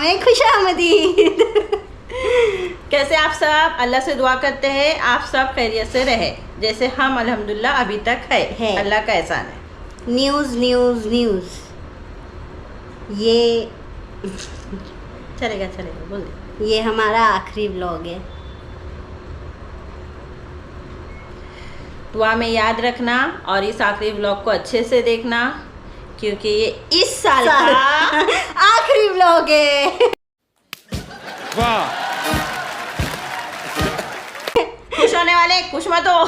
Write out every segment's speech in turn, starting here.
में खुशामदीद। कैसे आप सब? अल्लाह से दुआ करते हैं आप सब खैरियत से रहे जैसे हम अल्हम्दुलिल्लाह अभी तक है। अल्लाह का एहसान है। न्यूज़ न्यूज़ न्यूज़ ये चलेगा बोल दे। ये हमारा आखिरी व्लॉग है। दुआ में याद रखना और इस आखिरी व्लॉग को अच्छे से देखना क्योंकि ये इस साल का आखिरी व्लॉग है। वाह, खुश होने वाले खुश मत हो।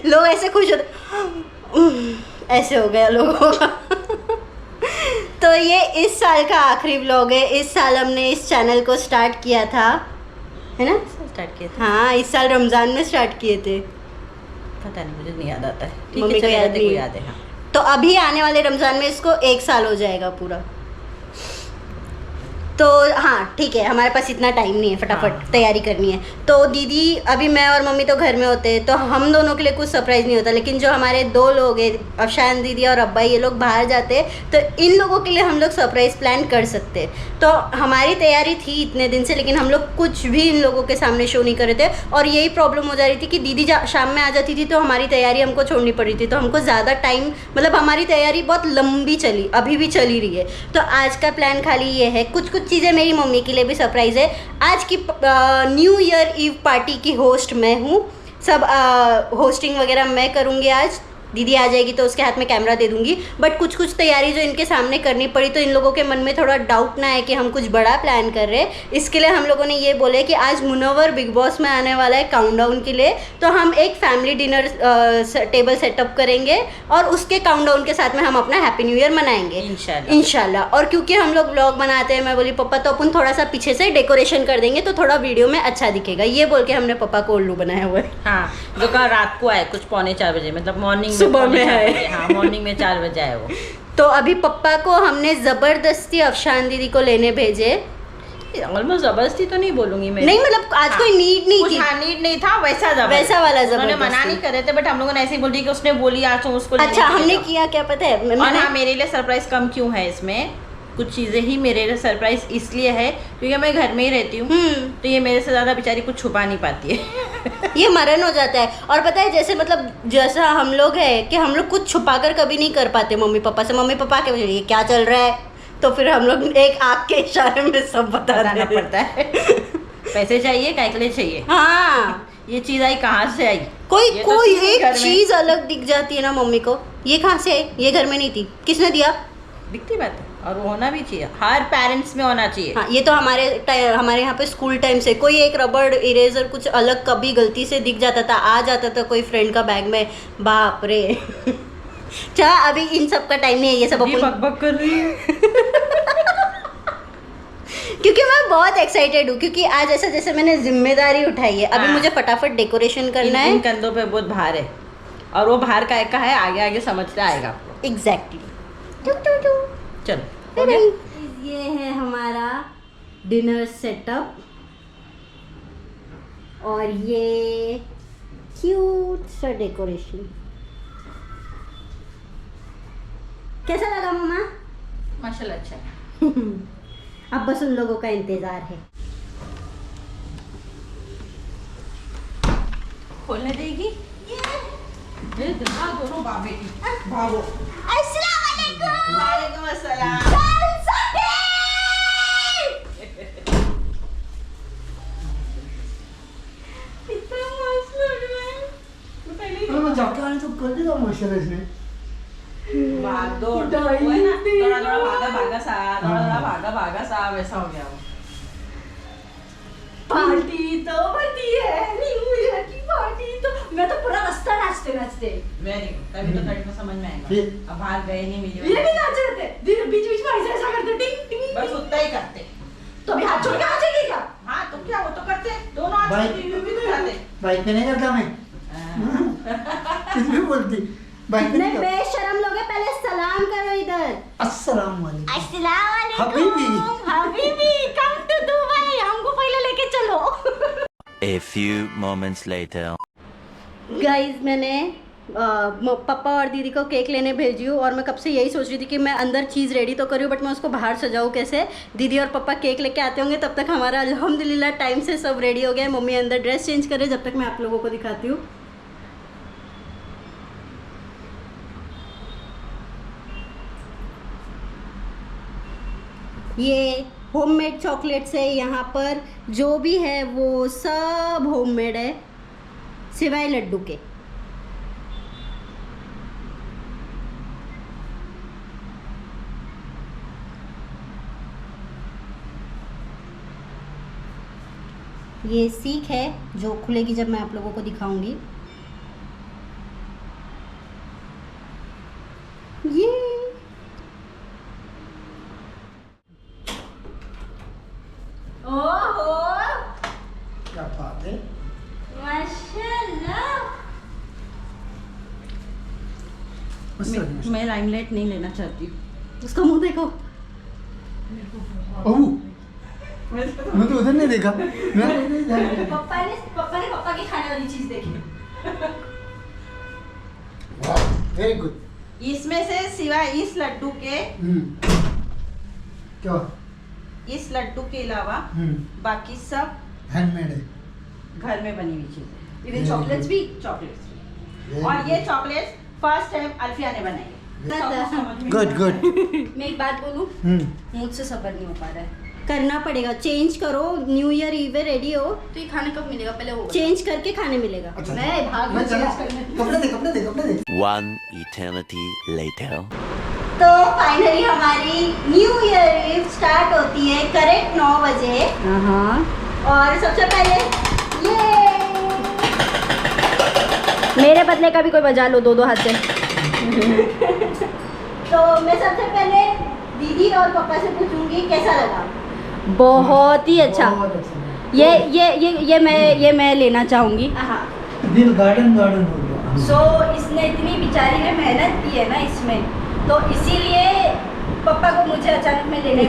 लोग ऐसे खुश होते ऐसे हो गया लोगों का। तो ये इस साल का आखिरी व्लॉग है। इस साल हमने इस चैनल को स्टार्ट किया था, है ना? स्टार्ट किए थे। हाँ, इस साल रमज़ान में स्टार्ट किए थे। पता नहीं, मुझे नहीं याद आता है। ठीक मम्मी है, को चलो, याद तेरे को नहीं। याद है। हाँ। तो अभी आने वाले रमज़ान में इसको 1 साल हो जाएगा पूरा। तो हाँ ठीक है, हमारे पास इतना टाइम नहीं है, फटाफट हाँ। तैयारी करनी है। तो दीदी अभी मैं और मम्मी तो घर में होते हैं तो हम दोनों के लिए कुछ सरप्राइज़ नहीं होता, लेकिन जो हमारे 2 लोग हैं, अफशान दीदी और अब्बा, ये लोग बाहर जाते हैं तो इन लोगों के लिए हम लोग सरप्राइज़ प्लान कर सकते हैं। तो हमारी तैयारी थी इतने दिन से, लेकिन हम लोग कुछ भी इन लोगों के सामने शो नहीं कर रहे थे। और यही प्रॉब्लम हो जा रही थी कि दीदी शाम में आ जाती थी तो हमारी तैयारी हमको छोड़नी पड़ रही थी। तो हमको ज़्यादा टाइम, मतलब हमारी तैयारी बहुत लंबी चली, अभी भी चली रही है। तो आज का प्लान खाली ये है, कुछ चीज़ें मेरी मम्मी के लिए भी सरप्राइज़ है। आज की न्यू ईयर ईव पार्टी की होस्ट मैं हूँ। सब होस्टिंग वगैरह मैं करूँगी आज। दीदी आ जाएगी तो उसके हाथ में कैमरा दे दूँगी। बट कुछ तैयारी जो इनके सामने करनी पड़ी तो इन लोगों के मन में थोड़ा डाउट ना है कि हम कुछ बड़ा प्लान कर रहे हैं। इसके लिए हम लोगों ने ये बोले कि आज मुनव्वर बिग बॉस में आने वाला है काउंटडाउन के लिए, तो हम एक फैमिली डिनर टेबल सेटअप करेंगे और उसके काउंटडाउन के साथ में हम अपना हैप्पी न्यू ईयर मनाएंगे इंशाल्लाह। और क्योंकि हम लोग व्लॉग बनाते हैं, मैं बोली पप्पा तो अपन थोड़ा सा पीछे से डेकोरेशन कर देंगे तो थोड़ा वीडियो में अच्छा दिखेगा, ये बोल के हमने पप्पा को उल्लू बनाया हुआ है। हाँ, जो कल रात को आए कुछ 3:45 बजे, मतलब मॉर्निंग सुबह में है। हाँ, मॉर्निंग में 4 बजे आए वो। तो अभी पप्पा को हमने ज़बरदस्ती अफशान दीदी को लेने भेजे। ऑलमोस्ट जबरदस्ती तो नहीं बोलूंगी मैं। नहीं मतलब आज कोई नीड नहीं थी। हाँ, नीड नहीं था, वैसा वाला उन्होंने जबरदस्ती। मना नहीं कर रहे थे, बट हम लोगों ने ऐसे ही बोल दिया कि उसने बोली आज तो उसको लेने अच्छा, के हमने जाओ। किया क्या पता है? और मैंने हाँ, मेरे लिए सरप्राइज कम क्यों है इसमें, कुछ चीज़ें ही मेरे लिए सरप्राइज इसलिए है क्योंकि मैं घर में ही रहती हूँ। तो ये मेरे से ज़्यादा बेचारी कुछ छुपा नहीं पाती है। ये मरण हो जाता है। और पता है जैसे मतलब जैसा हम लोग है कि हम लोग कुछ छुपा कर कभी नहीं कर पाते मम्मी पापा से। मम्मी पापा के वजह ये क्या चल रहा है, तो फिर हम लोग एक आँख के इशारे में सब बताना पड़ता है। पैसे चाहिए, काय के लिए चाहिए। हाँ, ये चीज़ आई कहाँ से आई? कोई ये तो कोई थी एक घर में। चीज़ अलग दिख जाती है ना मम्मी को, ये कहाँ से आई, ये घर में नहीं थी, किसने दिया? दिखती बात है, और वो होना भी चाहिए, हर पेरेंट्स में होना चाहिए। हाँ, ये तो हमारे यहाँ पे स्कूल टाइम से कोई एक रबड़ इरेजर कुछ अलग कभी गलती से दिख जाता था, आ जाता था कोई फ्रेंड का बैग में, बाप रे। चल अभी इन सब का टाइम नहीं है, ये सब अपन बकबक कर रही है। क्योंकि मैं बहुत एक्साइटेड हूँ, क्योंकि आज ऐसा जैसे मैंने जिम्मेदारी उठाई है। अभी हाँ। मुझे फटाफट डेकोरेशन करना है। इन कंधों पे बहुत भार है, और वो भार का है, आगे आगे समझते आएगा आपको। एग्जैक्टली। चलो हो गया? ये है हमारा डिनर सेटअप और ये क्यूट सा डेकोरेशन। कैसा लगा मामा? माशाल्लाह अच्छा है। अब बस उन लोगों का इंतजार है। खोलने देगी? दोनों बाबे की भागो। अस्सलाम वालेकुम। वालेकुम अस्सलाम। इतना मस्त लग रहा है। मैं जाके आने तो कर देगा मॉइस्चराइज ने। भाग दौड़ वो है ना, थोड़ा थोड़ा भागा सा वैसा हो गया वो। पार्टी तो बनती है, न्यू ईयर की पार्टी तो मैं तो पूरा रास्ता नाचते वेरी गुड, तभी तो थर्ड में समझ में आएगा। फिर? अब बाहर गए नहीं मिले, ये भी नाच रहे थे, बीच बीच में ऐसा करते टिंग टिंग। बस उतना ही करते। तो अभी हाथ छोड़ के आ जाएगी क्या? हाँ, तुम क्या, वो तो करते दोनों हाथ भाई- से भी तो जाते। बाइक पे नहीं करता मैं, कुछ भी बोलती बाइक पे नहीं नहीं करता। बेशरम लोग हैं, पहले सलाम करो इधर। अस्सलाम वालेकुम। अस्सलाम वालेकुम। हबीबी। हबीबी कम टू दुबई, हमको पहले लेके चलो। A few moments later. Guys मैंने पापा और दीदी को केक लेने भेजी हूँ और मैं कब से यही सोच रही थी कि मैं अंदर चीज़ रेडी तो करूँ, बट मैं उसको बाहर सजाऊँ कैसे। दीदी और पापा केक लेके आते होंगे, तब तक हमारा अल्हम्दुलिल्लाह टाइम से सब रेडी हो गया है। मम्मी अंदर ड्रेस चेंज करे, जब तक मैं आप लोगों को दिखाती हूँ। ये होममेड चॉकलेट्स है, यहाँ पर जो भी है वो सब होममेड है सिवाय लड्डू के। ये सीख है जो खुलेगी जब मैं आप लोगों को दिखाऊंगी। ये ओहो क्या बात है। माशाल्लाह। मैं लाइमलाइट नहीं लेना चाहती हूँ। उसका मुंह देखो। ओह, मैं तो उधर नहीं देखा। पापा ने पापा की खाने वाली चीज देखी। Very good. इसमें से सिवाय इस लड्डू के, क्या इस लड्डू के अलावा बाकी सब हैंडमेड है, घर में बनी हुई चीजें। इवन चॉकलेट्स भी। चॉकलेट्स भी। और ये चॉकलेट्स फर्स्ट टाइम अल्फिया ने बनाई है। Good good. मैं एक बात बोलूं, मुझसे सब्र नहीं हो पा रहा है। करना पड़ेगा, चेंज करो। न्यू ईयर ईव रेडी हो तो ये खाने कब मिलेगा? पहले वो चेंज करके खाने मिलेगा। अच्छा, मैं भाग मैं चला। कपड़े दे, कपड़े दे, कपड़े दे। One eternity later. तो फाइनली हमारी न्यू ईयर ईव स्टार्ट होती है करेक्ट 9 बजे। और सबसे पहले ये मेरे बदले का भी कोई बजा लो दो हाथ से। तो मैं सबसे पहले दीदी और पापा से पूछूंगी कैसा लगा। बहुत ही अच्छा। बहुत अच्छा। ये मैं लेना चाहूंगी। दिल गार्डन गार्डन हो गया। सो इसने इतनी बेचारी ने मेहनत की है ना इसमें, तो इसीलिए पापा को मुझे अचानक में लेने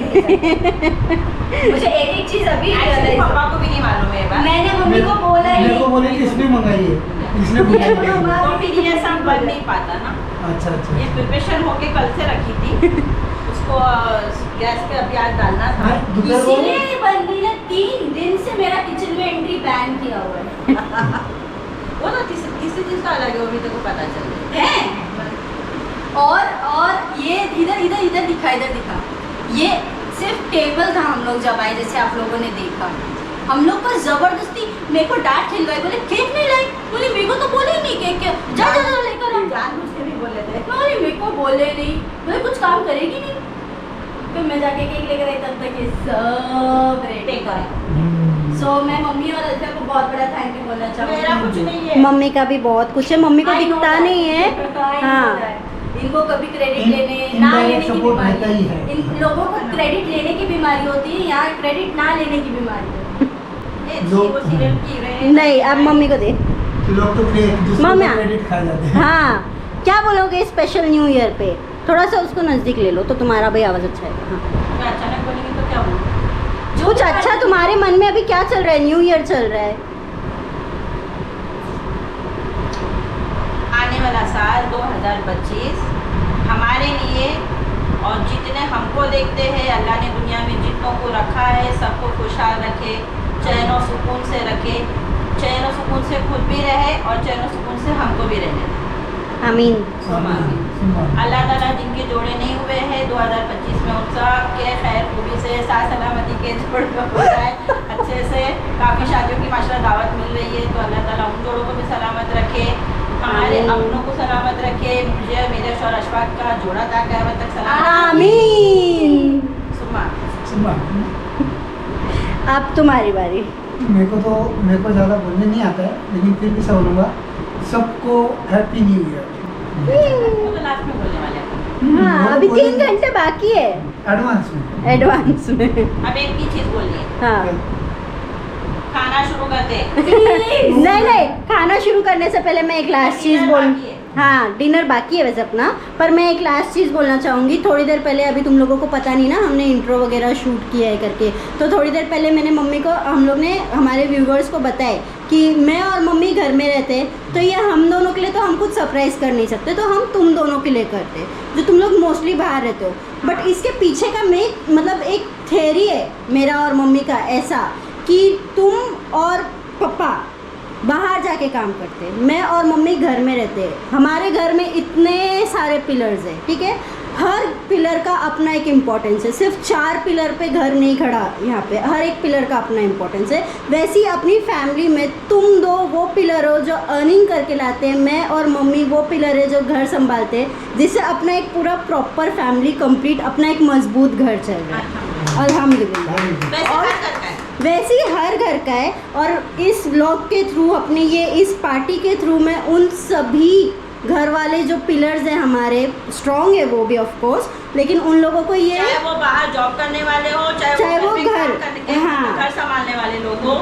मुझे एक चीज अभी Actually, पापा को भी नहीं मालूम है ये बात। मैंने मम्मी को बोला ही मेरे को बोले कि इसने मंगाई है, इसने बुलाई है। तो फिर ये सब बन नहीं पाता ना। अच्छा अच्छा। ये प्रिपरेशन होके कल से रखी थी। उसको गैस पे अभी आज डालना था। इसीलिए बंदी ने 3 दिन से मेरा किचन में एंट्री बैन किया हुआ है। वो तो तीसरी चीज का अलग है, वो भी तेरे को पता चल रहा है। और ये इधर दिखा, ये सिर्फ टेबल था। हम लोग जब आए, जैसे आप लोगों ने देखा, हम लोग को जबरदस्ती मेरे को डांट खिलवाई। बोले केक नहीं लाई। बोले मेरे को तो बोले ही नहीं केक जा लेकर हम। जानबूझ के भी बोले थे। बोले मेरे को बोले नहीं, बोले कुछ काम करेगी नहीं। फिर मैं जाके केक लेकर आई, तब तक ये सब रेडी था। सो मैं मम्मी और अल्फिया को बहुत बड़ा थैंक यू बोलना चाहूँगी। मेरा कुछ नहीं है। मम्मी का भी बहुत कुछ है, मम्मी को दिखता नहीं है। हाँ, इनको कभी क्रेडिट लेने इनका ना एक लेने की support बीमारी रहता ही है। इन लोगों को क्रेडिट लेने की बीमारी होती है, यहाँ क्रेडिट ना लेने की बीमारी है। ये लोग- वो सीरियल की रहे नहीं, अब मम्मी को दे। लोग तो दूसरों मम्मी। को क्रेडिट खा जाते हैं। हाँ, क्या बोलोगे स्पेशल न्यू ईयर पे? थोड़ा सा उसको नज़दीक ले लो तो तुम्हारा भी आवाज़ अच्छा है। हाँ, मैं अचानक बोलेंगे तो क्या बोलूं? कुछ अच्छा तुम्हारे मन में अभी क्या चल रहा है? न्यू ईयर चल रहा है। आने वाला साल 2025 हमारे लिए और जितने हमको देखते हैं, अल्लाह ने दुनिया में जितनों को रखा है सबको खुशहाल रखे, चैन और सुकून से रखे, चैन और सुकून से खुद भी रहे और चैन और सुकून से हमको भी रहने दे। आमीन। अल्लाह ताला जिनके जोड़े नहीं हुए हैं 2025 में उन सब के खैर खूबी से साथ सलामती के जोड़ हो जाए, अच्छे से। काफ़ी शादियों की माशाल्लाह दावत मिल रही है, तो अल्लाह ताला उन जोड़ों को भी सलामत रखे, हमारे अपनों को सलामत रखे, मुझे मेरे शौहर अशफाक का जोड़ा था क़यामत तक सलामत। आमीन। सुम्मा अब तुम्हारी बारी। मेरे को ज़्यादा बोलने नहीं आता है, लेकिन फिर भी सब बोलूँगा, सबको हैप्पी न्यू ईयर। वो तो लास्ट में बोलने वाले हैं। हाँ, अभी 3 घंटे बाकी है एडवांस में। एडवांस में। अब एक ही चीज़ बोलनी है, हाँ। खाना शुरू करते नहीं, खाना शुरू करने से पहले मैं एक लास्ट चीज़ बोल। हाँ, डिनर बाकी है वैसे अपना, पर मैं एक लास्ट चीज़ बोलना चाहूँगी। थोड़ी देर पहले, अभी तुम लोगों को पता नहीं ना, हमने इंट्रो वगैरह शूट किया है करके, तो थोड़ी देर पहले मैंने मम्मी को, हम लोग ने हमारे व्यूवर्स को बताया कि मैं और मम्मी घर में रहते तो ये हम दोनों के लिए तो हम कुछ सरप्राइज़ कर नहीं सकते, तो हम तुम दोनों के लिए करते जो तुम लोग मोस्टली बाहर रहते हो। बट इसके पीछे का मतलब एक थ्योरी है मेरा और मम्मी का ऐसा कि तुम और पापा बाहर जाके काम करते, मैं और मम्मी घर में रहते। हमारे घर में इतने सारे पिलर्स हैं, ठीक है, हर पिलर का अपना एक इम्पोर्टेंस है। सिर्फ 4 पिलर पे घर नहीं खड़ा यहाँ पे, हर एक पिलर का अपना इम्पोर्टेंस है। वैसे ही अपनी फैमिली में तुम दो वो पिलर हो जो अर्निंग करके लाते हैं, मैं और मम्मी वो पिलर है जो घर संभालते हैं, जिससे अपना एक पूरा प्रॉपर फैमिली कंप्लीट, अपना एक मजबूत घर चल रहा है अल्हम्दुलिल्लाह। और वैसे ही हर घर का है। और इस ब्लॉग के थ्रू अपने ये इस पार्टी के थ्रू मैं उन सभी घर वाले जो पिलर्स हैं हमारे, स्ट्रॉन्ग है वो भी ऑफ कोर्स, लेकिन उन लोगों को ये, चाहे वो बाहर जॉब करने वाले हो, चाहे वो घर संभालने वाले लोग हो,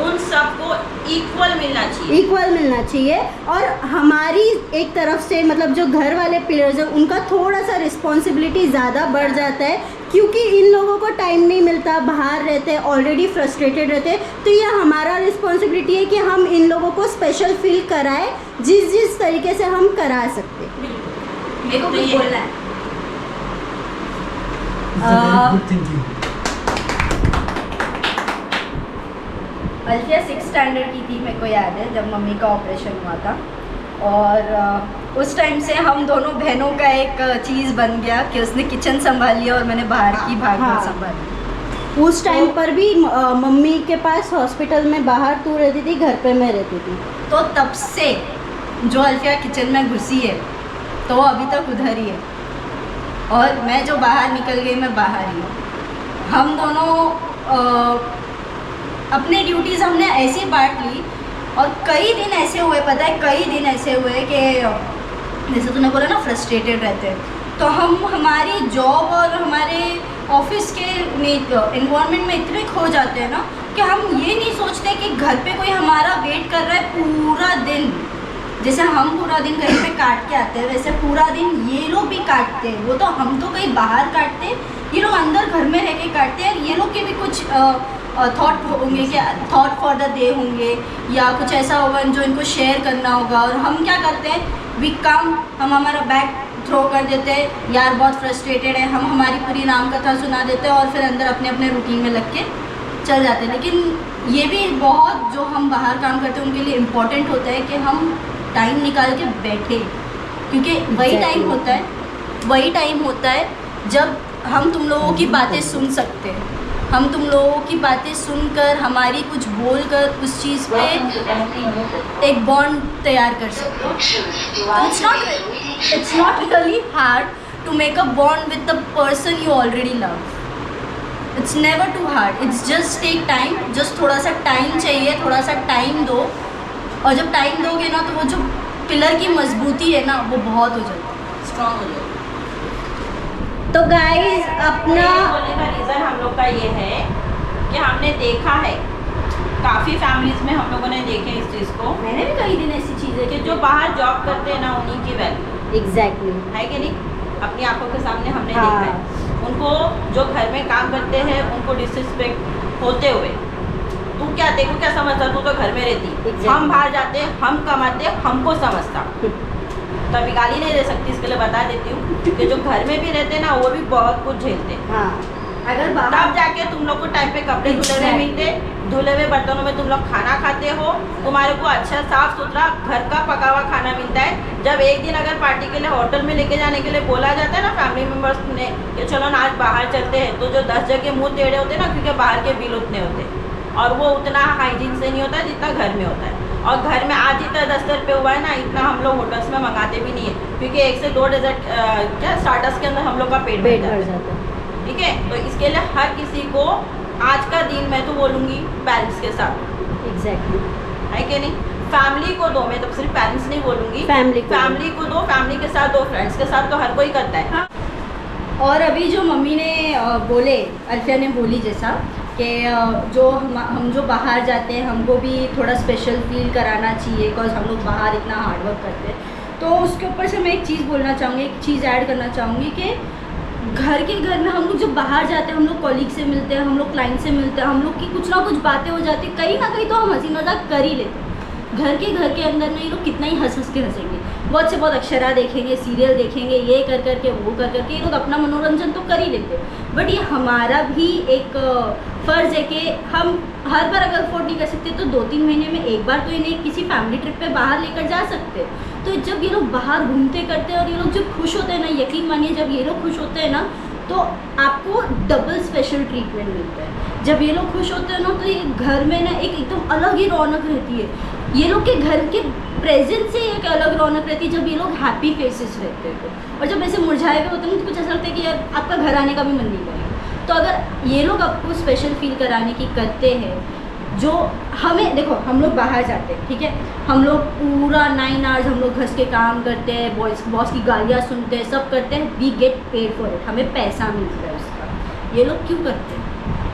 उन सबको इक्वल मिलना चाहिए, इक्वल मिलना चाहिए। और हमारी एक तरफ से मतलब जो घर वाले पिलर्स हैं उनका थोड़ा सा रिस्पॉन्सिबिलिटी ज़्यादा बढ़ जाता है, क्योंकि इन लोगों को टाइम नहीं मिलता, बाहर रहते, ऑलरेडी फ्रस्ट्रेटेड रहते, तो ये हमारा रिस्पॉन्सिबिलिटी है कि हम इन लोगों को स्पेशल फील कराएं जिस तरीके से हम करा सकते। मेरे को कुछ बोलना है। Good thinking. Alfiya 6th standard की थी, मेरे को याद है जब मम्मी का ऑपरेशन हुआ था। और उस टाइम से हम दोनों बहनों का एक चीज़ बन गया कि उसने किचन संभाल लिया और मैंने बाहर की भाग हाँ। संभाली। उस टाइम पर भी मम्मी के पास हॉस्पिटल में बाहर तू रहती थी, घर पे मैं रहती थी। तो तब से जो अल्फिया किचन में घुसी है तो वो अभी तक उधर ही है, और मैं जो बाहर निकल गई मैं बाहर ही हूँ। हम दोनों अपनी ड्यूटीज़ हमने ऐसे बांट ली, और कई दिन ऐसे हुए, पता है कई दिन ऐसे हुए कि जैसे तूने बोला ना फ्रस्ट्रेटेड रहते हैं, तो हम हमारी जॉब और हमारे ऑफिस के इन्वायरमेंट में इतने खो जाते हैं ना कि हम ये नहीं सोचते कि घर पे कोई हमारा वेट कर रहा है पूरा दिन। जैसे हम पूरा दिन कहीं पे काट के आते हैं, वैसे पूरा दिन ये लोग भी काटते हैं। वो तो हम तो कहीं बाहर काटते हैं, ये लोग अंदर घर में रह के काटते हैं। ये लोग के भी कुछ थॉट होंगे कि थॉट फॉर द डे होंगे, या कुछ ऐसा होगा जो इनको शेयर करना होगा। और हम क्या करते हैं, वी कम, हम हमारा बैग थ्रो कर देते हैं, यार बहुत फ्रस्ट्रेटेड है, हम हमारी पूरी राम कथा सुना देते हैं और फिर अंदर अपने अपने रूटीन में लग के चल जाते हैं। लेकिन ये भी बहुत, जो हम बाहर काम करते हैं उनके लिए इम्पोर्टेंट होता है कि हम टाइम निकाल के बैठे, क्योंकि वही टाइम होता है, वही टाइम होता है जब हम तुम लोगों की बातें सुन सकते हैं, हम तुम लोगों की बातें सुनकर, हमारी कुछ बोलकर उस चीज़ पे एक बॉन्ड तैयार कर सकते हैं। It's not really hard to make a bond with the person you already love. It's never too hard, it's just take time, just थोड़ा सा टाइम चाहिए, थोड़ा सा टाइम दो, और जब टाइम दोगे ना तो वो जो पिलर की मजबूती है ना वो बहुत हो जाती है, स्ट्रॉन्ग हो जाती है। तो गाइस अपना बोलने का रीज़न हम लोग का ये है कि हमने देखा है, काफ़ी फैमिलीज में हम लोगों ने देखे इस चीज़ को। मैंने भी कई दिन ऐसी चीज़ें कि जो बाहर जॉब करते हैं ना उन्हीं की वैल्यू एग्जैक्टली है कि नहीं, अपनी आंखों के सामने हमने हाँ। देखा है। उनको जो घर में काम करते हैं उनको डिसरिस्पेक्ट होते हुए, तू क्या देखो क्या समझता, तू तो घर में रहती, Exactly. हम बाहर जाते, हम कमाते, हमको समझता, तो अभी गाली नहीं दे सकती, इसके लिए बता देती हूँ कि जो घर में भी रहते ना वो भी बहुत कुछ झेलते। हाँ, अगर तब जाके तुम लोग को टाइम पे कपड़े धुले हुए मिलते, धुले हुए बर्तनों में तुम लोग खाना खाते हो, तुम्हारे को अच्छा साफ सुथरा घर का पका हुआ खाना मिलता है। जब एक दिन अगर पार्टी के लिए होटल में लेके जाने के लिए बोला जाता है ना फैमिली मेम्बर्स ने कि चलो ना आज बाहर चलते हैं, तो जो 10 जगह मुँह टेढ़े होते हैं ना, क्योंकि बाहर के बिल उतने होते हैं और वो उतना हाइजीन से नहीं होता है जितना घर में होता है। और घर में आज इतना 10 रुपये हुआ है ना, इतना हम लोग होटल्स में मंगाते भी नहीं है, क्योंकि 1 से 2 डेजर्ट क्या स्टार्टर्स के अंदर हम लोग का पेट भर पेट भर जाता है। जाता है। ठीक है, तो इसके लिए हर किसी को आज का दिन मैं तो बोलूँगी पेरेंट्स के साथ एग्जैक्टली है कि नहीं, फैमिली को दो, मैं तो सिर्फ पेरेंट्स नहीं बोलूँगी, फैमिली को दो, फैमिली के साथ दो, फ्रेंड्स के साथ तो हर कोई करता है। और अभी जो मम्मी ने बोले, अल्फिया ने बोली जैसा कि जो हम जो बाहर जाते हैं हमको भी थोड़ा स्पेशल फील कराना चाहिए, बिकॉज हम लोग बाहर इतना हार्डवर्क करते हैं। तो उसके ऊपर से मैं एक चीज़ बोलना चाहूँगी, एक चीज़ ऐड करना चाहूँगी कि घर में हम लोग जब बाहर जाते हैं, हम लोग कॉलीग से मिलते हैं, हम लोग क्लाइंट से मिलते हैं, हम लोग की कुछ ना कुछ बातें हो जाती है, कहीं ना कहीं तो हम हंसी मजाक कर ही लेते हैं। घर के अंदर में ये लोग कितना ही हंस के हंसेंगे, बहुत से बहुत अक्षरा देखेंगे, सीरियल देखेंगे, ये कर करके वो कर करके ये लोग अपना मनोरंजन तो कर ही लेते हैं। बट ये हमारा भी एक फ़र्ज़ है कि हम हर बार अगर अफोर्ड नहीं कर सकते तो 2-3 महीने में एक बार तो इन्हें किसी फैमिली ट्रिप पे बाहर लेकर जा सकते हैं। तो जब ये लोग बाहर घूमते करते हैं और ये लोग जब खुश होते हैं ना, यकीन मानिए जब ये लोग खुश होते हैं ना तो आपको डबल स्पेशल ट्रीटमेंट मिलता है। जब ये लोग खुश होते हैं ना तो ये घर में ना एक एकदम अलग ही रौनक रहती है। ये लोग के घर के प्रेजेंस से एक अलग रौनक रहती है जब ये लोग हैप्पी फेसेस रहते हैं तो। और जब ऐसे मुरझाए हुए होते हैं तो कुछ ऐसा लगता है कि यार आपका घर आने का भी मन नहीं करेगा। तो अगर ये लोग आपको स्पेशल फील कराने की करते हैं, जो हमें देखो हम लोग बाहर जाते हैं, ठीक है, हम लोग पूरा 9 आवर्स हम लोग घस के काम करते हैं, बॉस की गालियाँ सुनते हैं, सब करते हैं, we get paid for it, हमें पैसा मिलता है उसका। ये लोग क्यों करते हैं?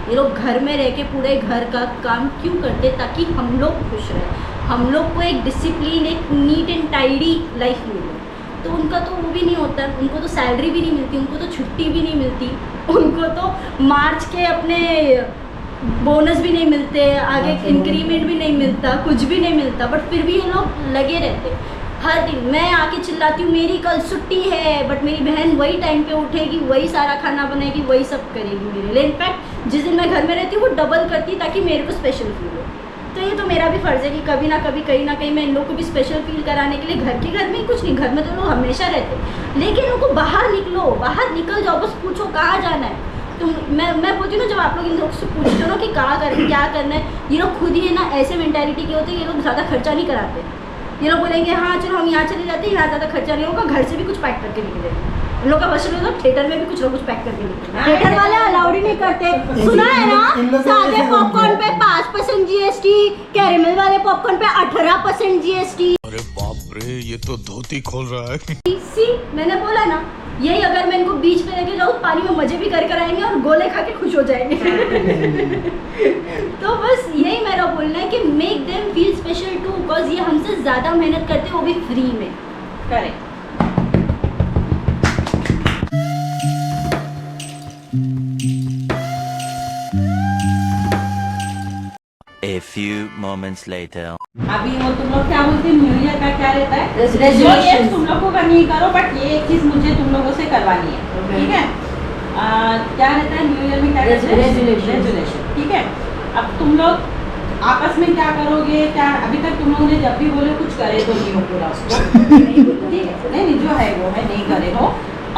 ये लोग घर में रह के पूरे घर का काम क्यों करते हैं? ताकि हम लोग खुश रहें, हम लोग को एक डिसिप्लिन, एक नीट एंड टाइडी लाइफ मिले। तो उनका तो वो भी नहीं होता, उनको तो सैलरी भी नहीं मिलती, उनको तो छुट्टी भी नहीं मिलती, उनको तो मार्च के अपने बोनस भी नहीं मिलते, आगे इंक्रीमेंट भी नहीं मिलता, कुछ भी नहीं मिलता, बट फिर भी ये लोग लगे रहते हर दिन। मैं आके चिल्लाती हूँ मेरी कल छुट्टी है, बट मेरी बहन वही टाइम पे उठेगी, वही सारा खाना बनाएगी, वही सब करेगी मेरे लिए। इनफैक्ट जिस दिन मैं घर में रहती हूँ वो डबल करती ताकि मेरे को स्पेशल फील हो। तो ये तो मेरा भी फ़र्ज़ है कि कभी ना कभी कहीं ना कहीं मैं इन लोग को भी स्पेशल फील कराने के लिए घर में ही कुछ नहीं, घर में तो लोग हमेशा रहते, लेकिन उनको बाहर निकलो, बाहर निकल जाओ, बस पूछो कहाँ जाना है। तो मैं बोलती हूँ ना, जब आप लोग इन लोग से पूछते हो ना कि कहाँ करें, क्या करना है, ये लोग खुद ही है ना ऐसे मेंटालिटी के होते हैं, ये लोग ज़्यादा खर्चा नहीं कराते। ये लोग बोलेंगे हाँ चलो हम यहाँ चले जाते हैं, यहाँ ज़्यादा खर्चा नहीं होगा, घर से भी कुछ पैक करके निकले। इन लोग का बस लोग थिएटर में भी कुछ ना कुछ पैक करके निकले, थिएटर वाले अलाउड ही नहीं करते। सुना है ना, सादे पॉपकॉर्न पे 5% GST, कैरेमल वाले पॉपकॉर्न पे 18% GST। अरे बाप रे, ये तो धोती खोल रहा है। सी मैंने बोला ना, यही अगर मैं इनको बीच पे लेके जाऊँ, पानी में मजे भी कर आएंगे और गोले खा के खुश हो जाएंगे। तो बस यही मेरा बोलना है कि make them feel special too, because ये हमसे ज़्यादा मेहनत करते हैं, वो भी फ्री में। Correct. A few moments later. अभी वो तुम लोग क्या बोलते हैं, न्यू ईयर का क्या रहता है, Resolutions. जो ये तुम लोग को करनी करो, बट ये एक चीज़ मुझे तुम लोगों से करवानी है, ठीक है? क्या रहता है न्यू ईयर में, क्या रहता है? रेजोल्यूशन, ठीक है? अब तुम लोग आपस में क्या करोगे, क्या अभी तक तुम लोगों ने जब भी बोले कुछ करे तो नहीं हो पूरा उसको, ठीक है? नहीं जो है वो है, नहीं करे हो।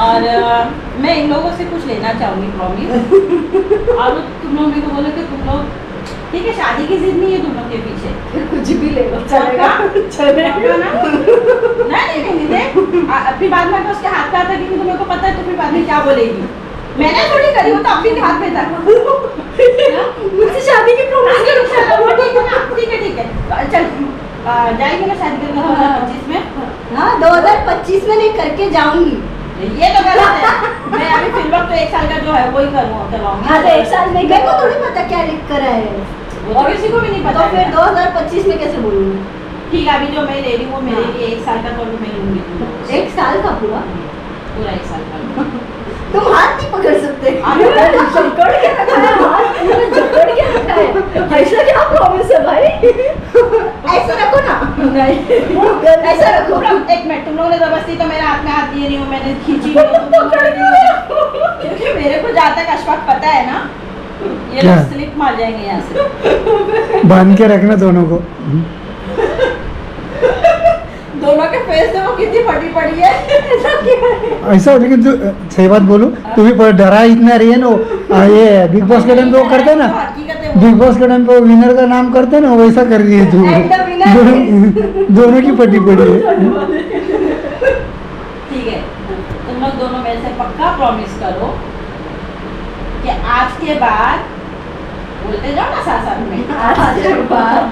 और मैं इन लोगों से कुछ लेना चाहूँगी प्रॉमिस, और तुम लोग मेरे को बोले कि तुम लोग ठीक है, शादी की जिद नहीं है तुम लोग के पीछे, फिर कुछ भी ले लो, चलेगा ना? नहीं देख, फिर बाद में उसके हाथ पे आता कि तुम्हें को पता है, तो फिर बाद में क्या बोलेगी, मैंने थोड़ी करी हो, तो अपने हाथ में था। मुझसे शादी की प्रॉमिस करो। ठीक है, चल जाएंगे ना शादी करके 2025 में? हाँ 2025 में नहीं, करके जाऊंगी। ये तो गलत है, मैं अभी फिलहाल तो 1 साल का जो है वही करवाऊंगी। हाँ तो 1 साल में मेरे को थोड़ी पता क्या लिख कर है, और किसी को भी नहीं पता। तो फिर 2025 में कैसे बोलूँगी? ठीक है, अभी जो मैं ले रही हूँ वो मेरे लिए 1 साल का, तो मैं लूँगी 1 साल का पूरा 1 साल का। तुम हाथ नहीं पकड़ सकते, जकड़ के रखा है हाथ, पूरा जकड़ के रखा है। ऐसा क्या प्रॉमिस है भाई? ऐसा रखो ना, नहीं ऐसा रखो। एक मिनट, तुम लोगों ने जबरदस्ती तो मेरे हाथ में हाथ दिए नहीं हो, मैंने खींची क्योंकि मेरे को जहाँ तक अशफाक पता है ना, ये लोग स्लिप मार जाएंगे यहाँ से। बांध के रखना दोनों को। दोनों के फेस से वो कितनी फटी पड़ी है। ऐसा, लेकिन जो सही बात बोलूं, तू भी डरा इतना रही है ना, ये बिग बॉस के टाइम पे वो करते हैं ना, बिग बॉस के टाइम पे विनर का नाम करते हैं ना, वैसा कर रही है तू। दोनों की फटी पड़ी है। ठीक है, तुम लोग दोनों मेरे से पक्का प्रॉमिस करो कि आज के बाद बोलते जाओ ना साथ में, आज के बाद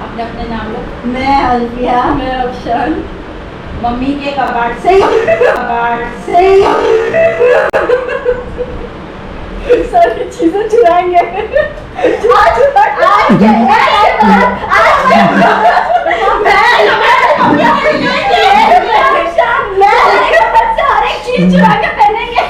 अपने अपने नाम लो। मैं अल्फिया, मैं अफशान, मम्मी के कबाड़ से सारी चीजें चुराएंगे। आज हर एक चीज चुरा के पहनेंगे।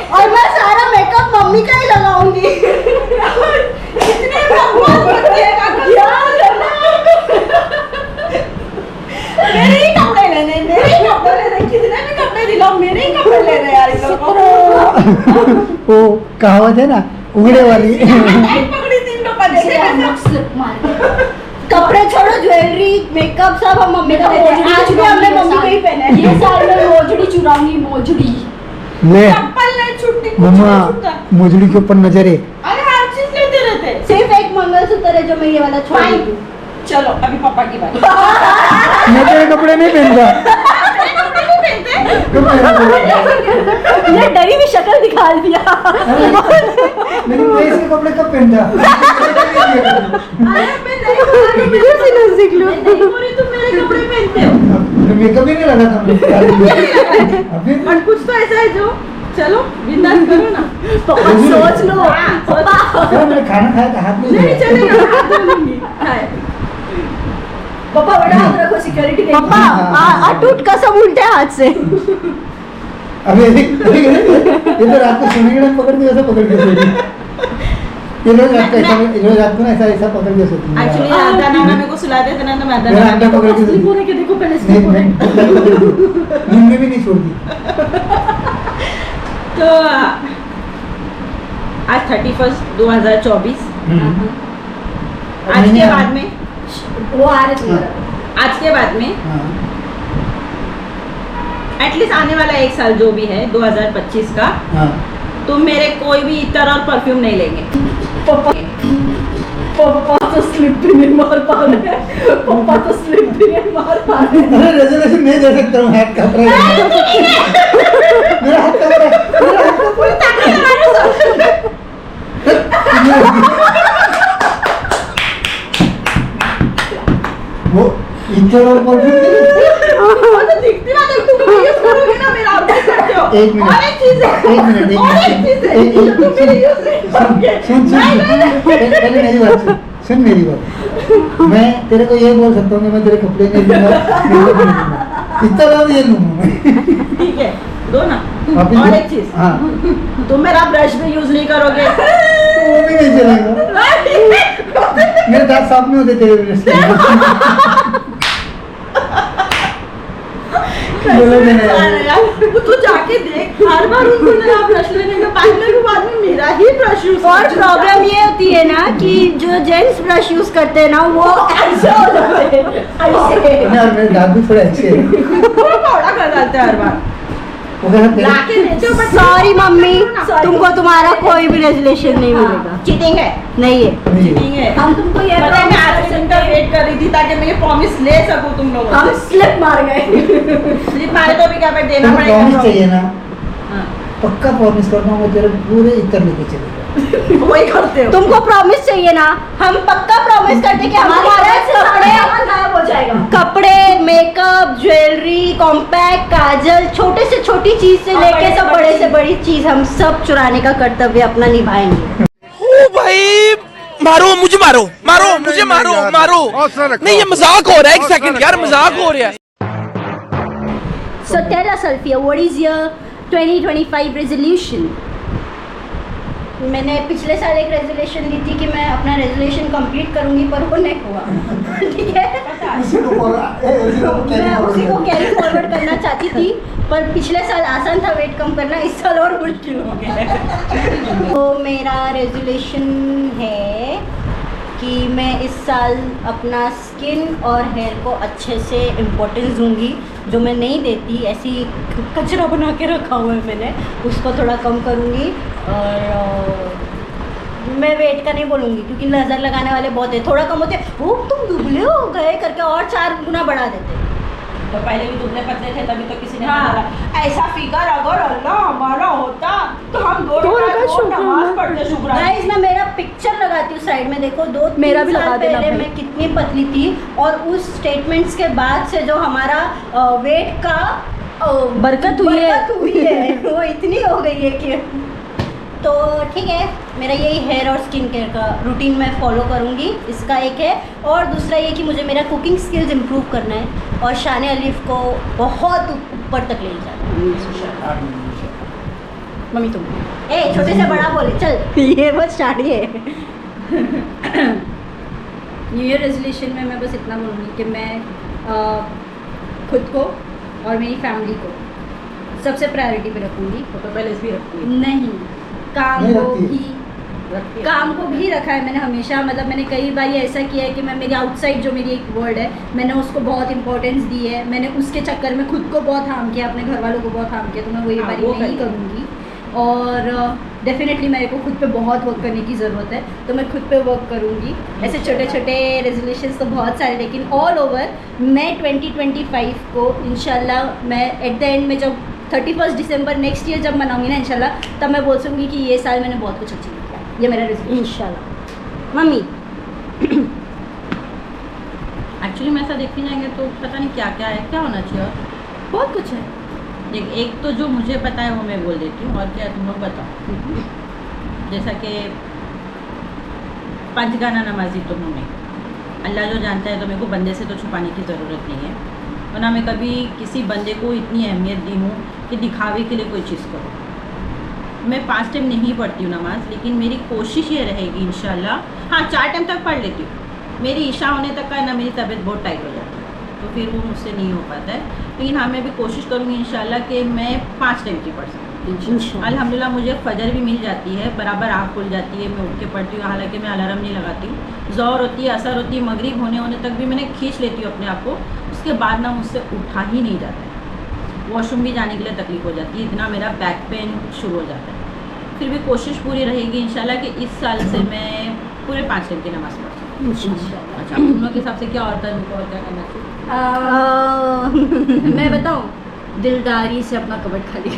ले रहे यार इन लोगों को। वो कहावत है ना, उगड़े वाली। टाइट पकड़ी थी इन लोगों ने। स्लिप मार गए। कपड़े छोड़ो, ज्वेलरी, मेकअप सब हम मम्मी का देते हैं। आज भी हमने मम्मी को ही पहना है। ये साल में मोजड़ी चुराऊंगी, मोजड़ी। ले चप्पल नहीं छूटती, कुछ मम्मा, नहीं छूटता। मुजड़ी के ऊपर नजर है। अरे हर चीज लेते रहते। सिर्फ एक मंगलसूत्र है जो मैं ये वाला छोड़ फाइन। दूँ। चलो अभी पापा की बारी। मैं तेरे कपड़े नहीं पहनता। मेरे कपड़े नहीं पहनते। क्यों पहनता? ये डरी हुई शक्ल दिखा दिया। लेकिन मैं इसके कपड़े कब पहनता? अरे मैं नहीं बोल रही, मैं नहीं बोल रही तुम मेरे कपड़े पहनते हो। मेकअप ही नहीं लगा था मुझे। अभी और कुछ तो ऐसा है जो चलो बिंदास करो ना। पापा सोच लो। हाँ, पापा अरे मैंने खाना खाया था, हाथ नहीं नहीं धोया। चलेगा, हाथ धो लूंगी। हाँ। पापा बड़ा हाथ रखो, सिक्योरिटी देगी। पापा अटूट कसम उल्टे हाथ से। अबे ये तो रात को सोने के टाइम पकड़ के ऐसा पकड़ के सोती है। ये लोग रात को ऐसा, ये लोग रात को ना ऐसा ऐसा पकड़ के सोती है। एक्चुअली दाना मेरे को सुलाते थे ना, तो मैं मेरा अंडा पकड़ के सोती स्लिप है। होने के देखो, पहले नहीं, स्लिप होने। नींद में भी नहीं छोड़ती। तो आज 31 2024। आज के बाद में वो आ रहे थे। आज के बाद में हाँ। एटलीस्ट आने वाला एक साल जो भी है 2025 का, हाँ। तुम मेरे कोई भी इतर और परफ्यूम नहीं लेंगे। पापा तो स्लिप भी नहीं मार पा रहे। पापा तो स्लिप भी नहीं मार पा रहे। अरे रेजोल्यूशन नहीं दे सकता हूँ, हाथ कपड़ा है। मेरा हाथ कपड़ा है, मेरा हाथ कपड़ा वो इतर और परफ्यूम नहीं। तो दिखती बात है, तुम यूज करोगे ना मेरा आउटफिट करते हो। एक मिनट, और एक चीज है, एक मिनट, एक और मिनट, एक चीज है एक- जो एक- तुम मेरे यूज नहीं करोगे। सुन पहले मेरी बात सुन मेरी बात। मैं तेरे को ये बोल सकता हूँ कि मैं तेरे कपड़े नहीं लूंगा, मेकअप नहीं लूंगा, इतना लाभ ये लूंगा मैं। ठीक है, दो ना। वापिस और दे। एक चीज, हाँ, तुम मेरा ब्रश भी यूज नहीं करोगे। वो भी नहीं चलेगा। मेरे दांत साफ नहीं होते तेरे वजह से। बोलो मैंने वो तू जाके देख, हर बार उनको नया ब्रश लेने का पार्टनर के बाद में मेरा ही ब्रश यूज और प्रॉब्लम ये होती है ना कि जो जेंट्स ब्रश यूज करते हैं ना वो ऐसे हो जाते हैं, ऐसे। और मेरे दांत भी थोड़े अच्छे हैं। पाउडर कर डालते हैं हर बार। वो कहता तेरे लाके देते हो, but सॉरी मम्मी, तुमको तुम्हारा कोई भी रेजोल्यूशन नहीं मिलेगा। चीटिंग है, नहीं है। नहीं है। चीटिंग है। हम तुमको ये पता है मैं आज दिन का वेट कर रही थी ताकि मैं ये प्रॉमिस ले सकूं तुम लोगों हम से। स्लिप मार गए। स्लिप मारे तो भी क्या पे देना तुम्हें पड़ेगा। प्रॉमिस चाहिए ना, हाँ, पक्का प्रॉमिस करना, वो तेरे पूरे इतर लेके चलेगा। वही करते हो। तुमको प्रॉमिस चाहिए ना, हम पक्का प्रॉमिस करते कि हमारे कपड़े गायब हो जाएगा। कपड़े, मेकअप, ज्वेलरी, कॉम्पैक्ट, काजल, छोटे से छोटी चीज से और लेके बड़े सब से बड़े बड़ी से बड़ी चीज हम सब चुराने का कर्तव्य अपना निभाएंगे। ओ भाई मारो मुझे, मारो मारो मुझे, मारो मारो। नहीं ये मजाक हो रहा है, एक सेकंड यार, मजाक हो रहा है। So tell us, Alfia, what is your 2025 resolution? मैंने पिछले साल एक रेजोल्यूशन दी थी कि मैं अपना रेजोल्यूशन कंप्लीट करूंगी, पर वो नहीं हुआ। ठीक है, उसी को मैं उसी को कैरी फॉरवर्ड करना चाहती थी, पर पिछले साल आसान था वेट कम करना, इस साल और मुश्किल हो गया है। तो मेरा रेजोल्यूशन है कि मैं इस साल अपना स्किन और हेयर को अच्छे से इम्पोर्टेंस दूंगी, जो मैं नहीं देती, ऐसी कचरा बना के रखा हुआ है मैंने, उसको थोड़ा कम करूँगी। और मैं वेट का नहीं बोलूँगी क्योंकि नज़र लगाने वाले बहुत है, थोड़ा कम होते वो तुम दुबले हो गए करके और 4 गुना बढ़ा देते। तो पहले भी दुबले पतले थे, तभी तो किसी ने हाँ। बोला ऐसा फिगर अगर अल्लाह हमारा होता तो हम दो रकात नमाज पढ़ते शुक्राना। गाइस मैं मेरा पिक्चर लगाती हूँ साइड में, देखो 2-3 मेरा भी साल लगा देना पहले भाई। मैं कितनी पतली थी, और उस स्टेटमेंट्स के बाद से जो हमारा वेट का बरकत हुई है। वो इतनी हो गई है कि तो ठीक है, मेरा यही हेयर और स्किन केयर का रूटीन मैं फॉलो करूँगी, इसका एक है। और दूसरा ये कि मुझे मेरा कुकिंग स्किल्स इम्प्रूव करना है और शान अलीफ को बहुत ऊपर तक ले जाना है। मम्मी तुम ए छोटे से बड़ा बोले चल, ये बस साड़ी है। न्यू ईयर रेजोल्यूशन में मैं बस इतना बोलूँगी कि मैं खुद को और मेरी फैमिली को सबसे प्रायोरिटी पे रखूंगी। फोटो पैलेस भी रखती है? नहीं, काम नहीं को रखती है। भी रखती है। काम को भी रखा है मैंने हमेशा, मतलब मैंने कई बार ये ऐसा किया है कि मैं मेरी आउटसाइड जो मेरी एक वर्ल्ड है मैंने उसको बहुत इंपॉर्टेंस दी है, मैंने उसके चक्कर में खुद को बहुत हार्म किया, अपने घर वालों को बहुत हार्म किया, तो मैं वो ये हाँ, बारी वो नहीं करिए। करूँगी। और डेफिनेटली मेरे को खुद पे बहुत वर्क करने की ज़रूरत है, तो मैं खुद पे वर्क करूँगी। ऐसे छोटे छोटे रेजोल्यूशंस तो बहुत सारे, लेकिन ऑल ओवर मैं 2025 को इंशाल्लाह मैं एट द एंड में जब 31 दिसंबर नेक्स्ट ईयर जब मनाऊंगी ना इंशाल्लाह, तब मैं बोल सकूँगी कि ये साल मैंने बहुत कुछ अचीव किया, ये मेरा रेजोल्यूशन। इंशाल्लाह। मम्मी एक्चुअली में ऐसा देखने जाएंगे तो पता नहीं क्या क्या है, क्या होना चाहिए और बहुत कुछ है। एक तो जो मुझे पता है वो मैं बोल देती हूँ, और क्या तुम लोग बताओ। जैसा कि पंचगाना नमाजी तुम हमें अल्लाह जो जानता है, तो मेरे को बंदे से तो छुपाने की ज़रूरत नहीं है, वरना मैं कभी किसी बंदे को इतनी अहमियत दी हूँ कि दिखावे के लिए कोई चीज़ करो। मैं 5 टाइम नहीं पढ़ती हूँ नमाज, लेकिन मेरी कोशिश ये रहेगी इंशाल्लाह, हाँ 4 टाइम तक पढ़ लेती हूँ। मेरी ईशा होने तक का ना मेरी तबीयत बहुत टाइट हो जाती है, तो फिर वो मुझसे नहीं हो पाता है। लेकिन हाँ मैं भी कोशिश करूँगी इंशाल्लाह कि मैं 5 टाइम की पढ़ सकूँ। इंशाल्लाह। अल्हम्दुलिल्लाह मुझे फजर भी मिल जाती है, बराबर आँख खुल जाती है, मैं उठ के पढ़ती हूँ, हालांकि मैं अलार्म नहीं लगाती हूँ। ज़ोहर होती है, असर होती है, मगरिब होने तक भी मैंने खींच लेती हूँ अपने आप को, उसके बाद ना मुझसे उठा ही नहीं जाता है। वॉशरूम भी जाने के लिए तकलीफ़ हो जाती है, इतना मेरा बैक पेन शुरू हो जाता है। फिर भी कोशिश पूरी रहेगी इंशाल्लाह कि इस साल से मैं पूरे 5 टाइम की नमाज़ पढ़ सकूँ। इंशाल्लाह। अच्छा, तुम लोग के हिसाब से क्या होता है, मुझको और क्या करना चाहिए? मैं बताऊँ, दिलदारी से अपना कबर्ड खाली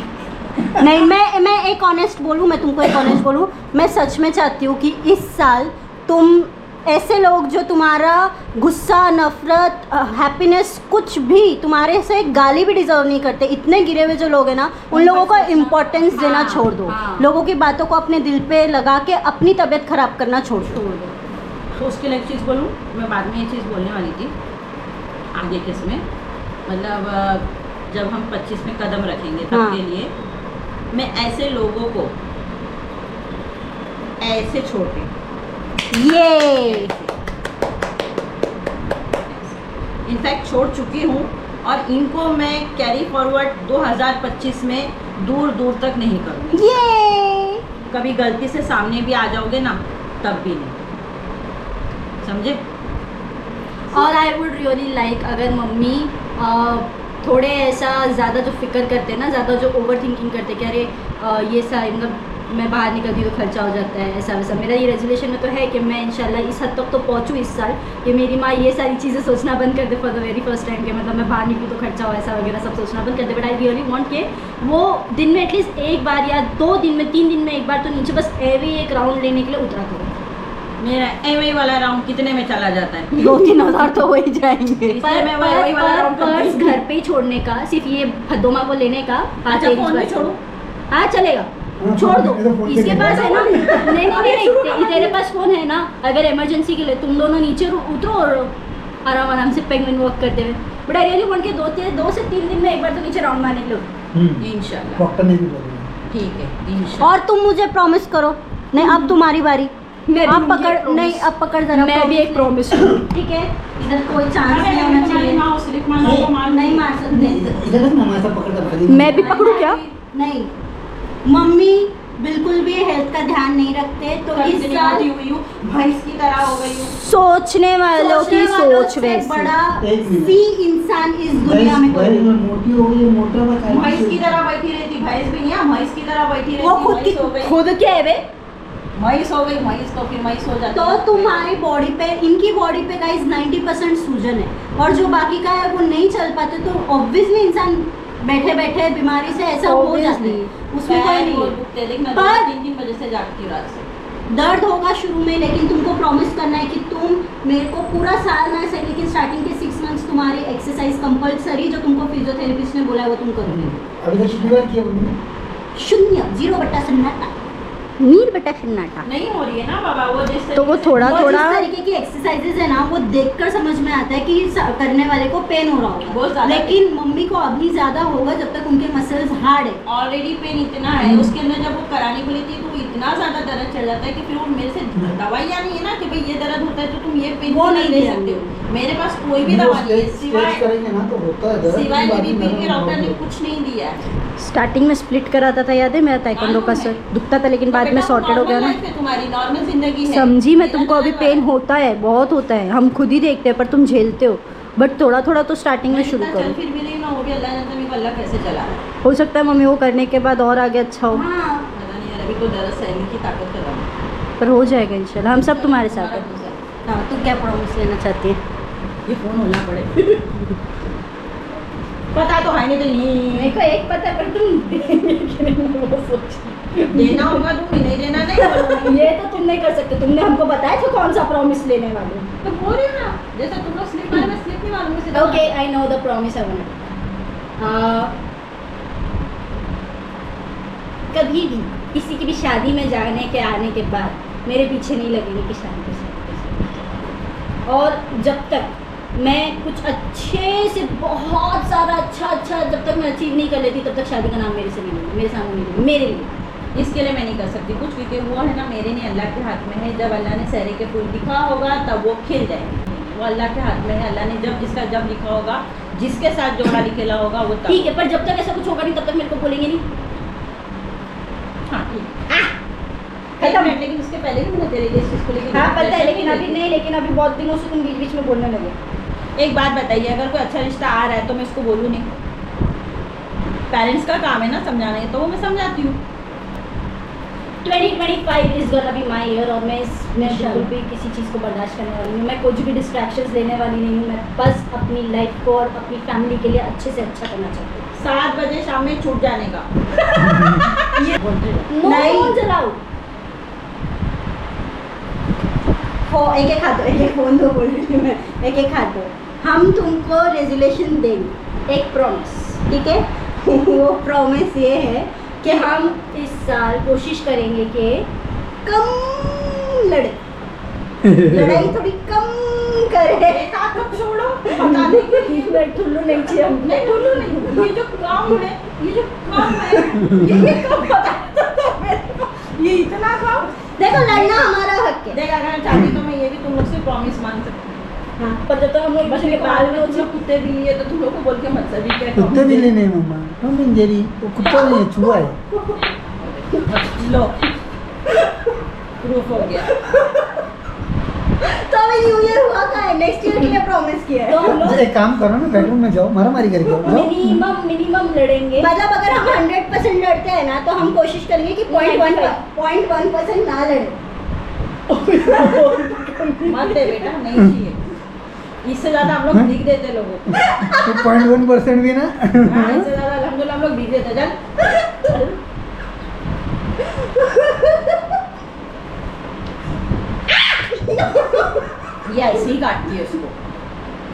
नहीं, मैं एक ऑनेस्ट बोलूँ, मैं तुमको एक ऑनेस्ट बोलूँ, मैं सच में चाहती हूँ कि इस साल तुम ऐसे लोग जो तुम्हारा गुस्सा, नफरत, हैप्पीनेस कुछ भी तुम्हारे से गाली भी डिजर्व नहीं करते, इतने गिरे हुए जो लोग हैं ना, उन लोगों को इम्पोर्टेंस देना छोड़ दो। लोगों की बातों को अपने दिल पे लगा के अपनी तबीयत खराब करना छोड़ दो। तो उसके लिए एक चीज़ बोलूँ, मैं बाद में ये चीज़ बोलने वाली थी आगे के इसमें, मतलब जब हम 25 में कदम रखेंगे तब हाँ। के लिए मैं ऐसे लोगों को ऐसे छोड़ दूँ, ये इनफैक्ट छोड़ चुकी हूँ, और इनको मैं कैरी फॉरवर्ड 2025 में दूर दूर तक नहीं करूँगी। ये कभी गलती से सामने भी आ जाओगे ना, तब भी नहीं, समझे? और आई वुड रियली लाइक अगर मम्मी थोड़े ऐसा ज़्यादा जो फिक्र करते हैं ना, ज़्यादा जो ओवर थिंकिंग करते हैं कि अरे ये सारी मतलब मैं बाहर निकलती तो खर्चा हो जाता है, ऐसा वैसा। मेरा ये रेजोल्यूशन में तो है कि मैं इंशाल्लाह इस हद तक तो पहुँचूँ इस साल कि मेरी माँ ये सारी चीज़ें सोचना बंद कर दे for the very first time, कि मतलब मैं बाहर निकलूँ तो खर्चा हो ऐसा वगैरह सब सोचना बंद कर दे। बट आई रियली वांट कि वो दिन में एटलीस्ट एक बार या 2 दिन में 3 दिन में एक बार तो नीचे बस एवरी एक राउंड लेने के लिए उतरा करो। मेरा एवं वाला राउंड कितने में चला जाता है? 2-3 हज़ार तो हो ही जाएंगे। इसलिए मैं वही वाला राउंड पर्स घर पे ही छोड़ने का, सिर्फ ये भदोमा को लेने का। अच्छा, फोन भी छोड़ो? हाँ चलेगा, छोड़ दो। इसके पास है ना, नहीं तेरे पास फोन है ना, अगर इमरजेंसी के लिए तुम दोनों नीचे उतरो और आराम आराम से पेंगुइन वॉक करते हुए। बट आई रियली वांट के 2 से 3 दिन में एक बार तो नीचे राउंड मारने के लिए। इंशाल्लाह डॉक्टर ने भी बोला। ठीक है, इंशाल्लाह। और तुम मुझे प्रॉमिस करो, नहीं अब तुम्हारी बारी, आप पकड़, नहीं अब पकड़ जरा। मैं भी एक प्रॉमिस ठीक है, इधर कोई चांस नहीं होना चाहिए, नहीं मार सकते। इधर तक मामा ऐसा पकड़ कर खाली। मैं भी पकड़ूं क्या? नहीं, मम्मी बिल्कुल भी हेल्थ का ध्यान नहीं रखते, तो इस साल हुई हूँ, भैंस की तरह हो गई हूँ। सोचने वालों की सोच से वैसी, एक बड़ा मिनट। सी इंसान इस दुनिया में कोई नहीं। मोटी हो गई, मोटा बता। भैंस की तरह बैठी रहती, भैंस भी नहीं है, भैंस की तरह बैठी रहती। वो खुद की भैंस हो गई, खुद क्या है बे? भैंस हो गई, भैंस तो फिर भैंस हो जाती तो है। तुम्हारी बॉडी पे, इनकी बॉडी पे गाइस 90% सूजन है, और जो बाकी का है वो नहीं चल पाते, तो ऑब्वियसली इंसान बैठे बैठे बीमारी से ऐसा हो जाता है, उसमें कोई नहीं है। पर 3 बजे से जागती हूँ रात से। दर्द होगा शुरू में, लेकिन तुमको प्रॉमिस करना है कि तुम मेरे को पूरा साल ना सही, लेकिन स्टार्टिंग के 6 मंथ्स तुम्हारी एक्सरसाइज कंपलसरी जो तुमको फिजियोथेरेपिस्ट ने बोला है वो तुम करोगे। अभी तक कितनी बार किया उन्होंने? 0 0/0 नील बेटा सन्नाटा। नहीं हो रही है ना बाबा वो जिस तो वो तरीके से- थोड़ा वो थोड़ा जिस तरीके की एक्सरसाइजेज है ना वो देखकर समझ में आता है कि करने वाले को पेन हो रहा बहुत होगा, ज़्यादा लेकिन मम्मी को अभी ज्यादा होगा जब तक उनके मसल्स हार्ड है। ऑलरेडी पेन इतना है, उसके अंदर जब वो कराने को लेती है तो वो इतना ज्यादा दर्द चल जाता है कि फिर वो मेरे से दवाइयाँ नहीं है ना कि भाई ये दर्द होता है तो तुम ये पेन वो नहीं नहीं दे दिया। सकते हो। मेरे पास कोई भी वो दवा नहीं है स्ट्रेच सिवाय करेंगे ना तो होता है दर्द, सिवाय बाकी बीपी के नरम डॉक्टर ने होगा। कुछ नहीं दिया है। स्टार्टिंग में स्प्लिट कराता था, याद है मेरा ताइक्वांडो का सर दुखता था, लेकिन बाद में सॉर्टेड हो गया ना। तुम्हारी नॉर्मल जिंदगी है। समझी मैं, मेरा तुमको अभी दर्द पेन हो होता है, बहुत होता है, हम खुद ही देखते हैं, पर तुम झेलते हो। बट थोड़ा थोड़ा तो स्टार्टिंग में शुरू चल करो। फिर भी नहीं ना, वो भी अल्लाह जानता मेरे को अल्लाह कैसे चला रहा है। हो सकता है मम्मी वो करने के बाद और आगे अच्छा हो, हाँ पता नहीं यार, अभी तो दर्द सहने की ताकत कर रहा हूँ। पर हो जाएगा इंशाल्लाह, हम सब तुम्हारे साथ हैं। हाँ, तू क्या प्रॉमिस लेना चाहती है? ये फोन होना पड़े पता तो है नहीं तो मेरे नहीं को एक पता है पर तुम वो सोच देना होगा, तुम नहीं देना नहीं। ये तो तुम नहीं कर सकते, तुमने हमको बताया था कौन सा प्रॉमिस लेने वाले हो। तो बोल रही हूँ ना, जैसा तुम लोग स्लिप मारे मैं स्लिप नहीं मारूंगी सीधा। Okay I know the promise I want. कभी भी किसी की भी शादी में जाने के आने के बाद मेरे पीछे नहीं लगेंगे कि शादी कैसे। और जब तक मैं कुछ अच्छे से बहुत सारा अच्छा जब तक मैं अचीव नहीं कर लेती तब तक शादी का नाम मेरे से नहीं लेंगे, मेरे सामने नहीं लेंगे, मेरे लिए। इसके लिए मैं नहीं कर सकती कुछ, क्योंकि वो है ना मेरे नहीं अल्लाह के हाथ में है। जब अल्लाह ने सहरे के फूल दिखा होगा तब वो खिल जाएंगे, वो अल्लाह के हाथ में है। अल्लाह ने जब जिसका जब लिखा होगा, जिसके साथ जोड़ा लिखेला होगा वो तब। ठीक है, पर जब तक ऐसा कुछ होगा नहीं तब तक मेरे को बोलेंगे नहीं। हाँ ठीक है। एक मिनट, लेकिन उसके पहले भी मैंने तेरे लिए इस चीज़ को लेके हाँ पता है, डिप्रेशन लेकिन में अभी थी। नहीं, लेकिन अभी बहुत दिनों से तुम बीच बीच में बोलने लगे। एक बात बताइए, अगर कोई अच्छा रिश्ता आ रहा है तो मैं उसको बोलूँ नहीं? पेरेंट्स का काम है ना समझाना, है तो वो मैं समझाती हूँ। 2025 is gonna be my year और मैं इसमें बिल्कुल भी किसी चीज़ को बर्दाश्त करने वाली नहीं हूँ। मैं कुछ भी डिस्ट्रैक्शंस लेने वाली नहीं हूँ। मैं बस अपनी लाइफ को और अपनी फैमिली के लिए अच्छे से अच्छा करना चाहती हूँ। 7 बजे शाम में छूट जाने का। नो नहीं। फोन चलाओ। एक एक हाथ दो, एक एक फोन दो, बोल रही हूँ मैं, एक एक हाथ दो। हम तुमको रेजोल्यूशन देंगे, एक प्रॉमिस, ठीक है? वो प्रॉमिस ये है कि हम इस साल कोशिश करेंगे कि कम लड़े, लड़ाई थोड़ी कम करें। एक हाथ को छोड़ो, बताने के लिए मैं ठुल्लू नहीं चाहिए हमको। नहीं ढूंढो नहीं, ये जो काम है, ये जो काम है, ये काम पता है ये इतना काम। देखो लड़ना हमारा हक है। देख अगर मैं चाहती तो मैं ये भी तुम लोग से प्रॉमिस मांग सकती हूँ। हाँ, पर जब तक हम लोग बस बच्चे के निकाल पाल में में तुम लोग कुत्ते भी लिए तो तुम लोग को बोल के मत सभी क्या कुत्ते भी लेने मम्मा, टॉम एंड जेरी, वो कुत्ता नहीं है, चूहा है। लो प्रूफ हो गया। तो अभी न्यू ईयर हुआ का है, नेक्स्ट ईयर के लिए प्रॉमिस किया है। तो हम लोग एक काम करो ना, बेडरूम में जाओ, मारामारी करके आओ, जाओ। मिनिमम लड़ेंगे। मतलब अगर हम 100% लड़ते हैं ना तो हम कोशिश करेंगे कि 0.1% ना लड़े। मत दे बेटा, नहीं चाहिए। इससे ज्यादा हम लोग भीग देते लोगों को। तो 0.1% भी ना। हाँ, इससे ज्यादा अल्हम्दुलिल्लाह हम लोग भीग देते। चल ये ऐसे ही काटती है उसको,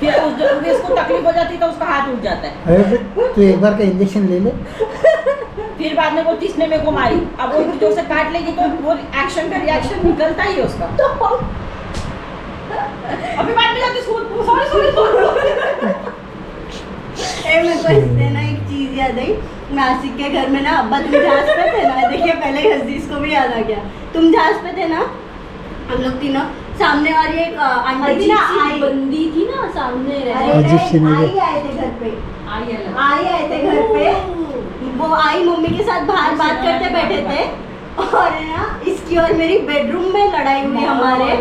फिर उस जो भी उसको तकलीफ हो जाती है तो उसका हाथ उठ जाता है। अरे तो एक बार का इंजेक्शन ले ले। फिर बाद में वो तीसरे में को मारी, अब वो इतनी जोर से काट लेगी तो वो एक्शन का रिएक्शन निकलता ही है उसका। तो अभी बाद में जाके सॉरी मेरे को इससे ना एक चीज़ याद आई, नासिक के घर में ना अब्बा तुम जहाज पे थे ना, देखिए पहले ही हजीज को भी याद आ गया। तुम जहाज पे थे ना, हम लोग तीनों, सामने वाली एक आंटी थी ना, आई बंदी थी ना सामने रह अजीब आई आए थे घर पे, आई आए थे घर पे। वो आई मम्मी के साथ बाहर बात करते बैठे थे और है ना इसकी और मेरी बेडरूम में लड़ाई हुई हमारे।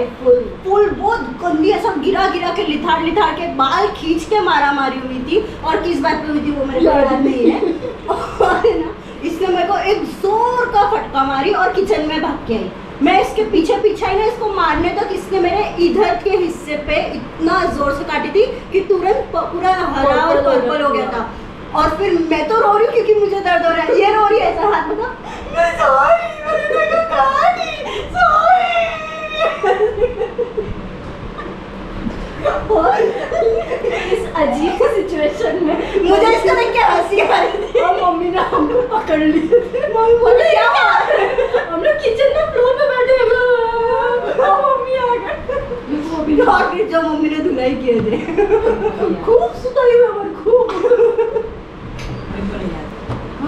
फुल बहुत गंदी, ऐसा गिरा के लिथाड़ के बाल खींच के मारा मारी हुई थी। और किस बात पे हुई थी वो मेरे को याद नहीं है। और है ना इसने मेरे को एक जोर का फटका मारी और किचन में भाग के आई। मैं इसके पीछे आई ना, इसको मारने तक इसने मेरे इधर के हिस्से पे इतना जोर से काटी थी कि तुरंत पूरा हरा और पर्पल हो गया था। और फिर मैं तो रो रही हूँ क्योंकि मुझे दर्द हो रहा है, ये रो रही है ऐसा हाथ में, मैं सॉरी, मैंने तेरे को कहा नहीं, सॉरी। और इस अजीब सिचुएशन में मुझे इसको देख के हंसी आ रही थी। और मम्मी ने हमको पकड़ ली। मम्मी बोली क्या हुआ? हम लोग किचन में फ्लोर पे बैठे हैं और मम्मी आ गए आखिर जो मम्मी ने धुलाई किए थे खूब सुताई हुई हमारी खूब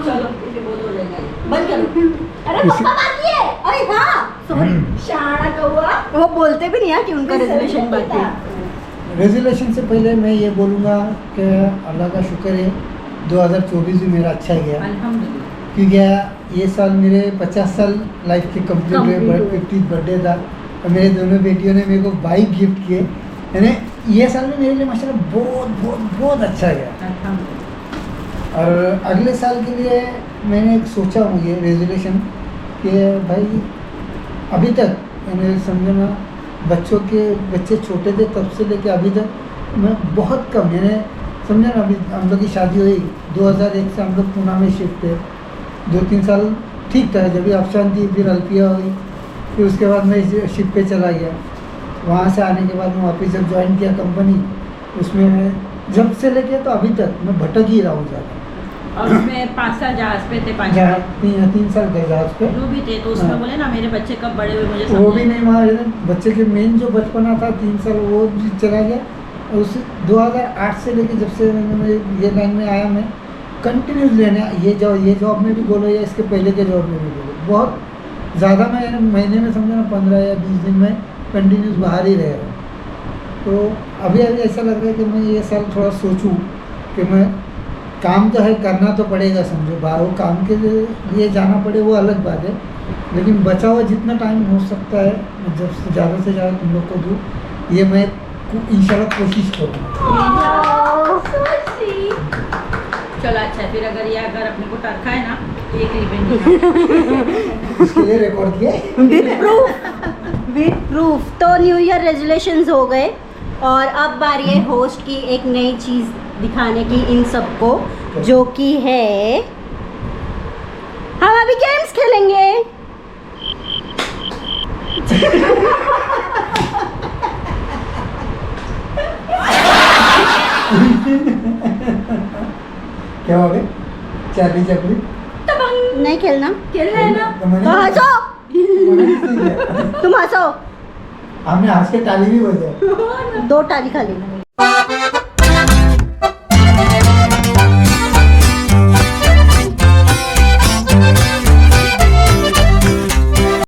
चलो इसे बहुत हो जाएगा बंद करो अरे पापा बाकी है अरे हाँ सॉरी शाना कौवा वो बोलते भी नहीं है कि उनका रेजोल्यूशन बाकी है रेजोल्यूशन से पहले मैं ये बोलूँगा कि अल्लाह का शुक्र है 2024 भी मेरा अच्छा गया अल्हम्दुलिल्लाह। क्योंकि ये साल मेरे 50 साल लाइफ के कंप्लीट हुए, 50th बर्थडे था और मेरे दोनों बेटियों ने मेरे को बाइक गिफ्ट किए, यानी ये साल में मेरे लिए माशाल्लाह बहुत बहुत बहुत अच्छा गया। और अगले साल के लिए मैंने एक सोचा हूँ ये रेजोल्यूशन कि भाई अभी तक यानी समझो ना बच्चे छोटे थे तब से लेके अभी तक मैं बहुत कम यानी समझे ना अभी हम लोग की शादी हुई 2001 से हम लोग पूना में शिफ्ट थे 2-3 साल ठीक था जब भी अफशान थी फिर अल्फिया हुई फिर उसके बाद मैं शिप पे चला गया वहाँ से आने के बाद मैं वापस जब ज्वाइन किया कंपनी उसमें जब से लेके तो अभी तक मैं भटक ही रहा हूँ ज़्यादा और उसमें 5 साल जहाज पे थे 5 3 साल गए जहाज पे जो भी थे तो उसमें हाँ। बोले ना मेरे बच्चे कब बड़े हुए मुझे वो भी नहीं वहाँ बच्चे के मेन जो बचपना था 3 साल वो भी चला गया और उस 2008 से लेके जब से मैं ये लाइन में आया मैं कंटिन्यूस लेने ये जॉब में भी बोलो या इसके पहले के जॉब में भी बोलो बहुत ज़्यादा मैं महीने में समझो ना 15 या 20 दिन में कंटिन्यूस बाहर ही रह रहा हूँ। तो अभी ऐसा लग रहा है कि मैं ये साल थोड़ा सोचूं कि मैं काम तो है करना तो पड़ेगा समझो बाहर वो काम के लिए जाना पड़े वो अलग बात है लेकिन बचा हुआ जितना टाइम हो सकता है मैं जब से ज़्यादा तुम लोग को दूँ ये मैं इंशाल्लाह कोशिश करूँगा। चलो अच्छा फिर अगर ये अगर अपने को टरका है ना तो ये क्लिप इसके लिए रिकॉर्ड किया विद प्रूफ। तो न्यू ईयर रेजोल्यूशंस हो गए और अब बारी है होस्ट की एक नई चीज़ दिखाने की इन सबको जो कि है हम अभी गेम्स खेलेंगे। क्या हो गया चाबी चपली नहीं खेलना खेलना है ना तो हंसो तुम हंसो हमने हंस के ताली भी बजाई 2 टाली खाली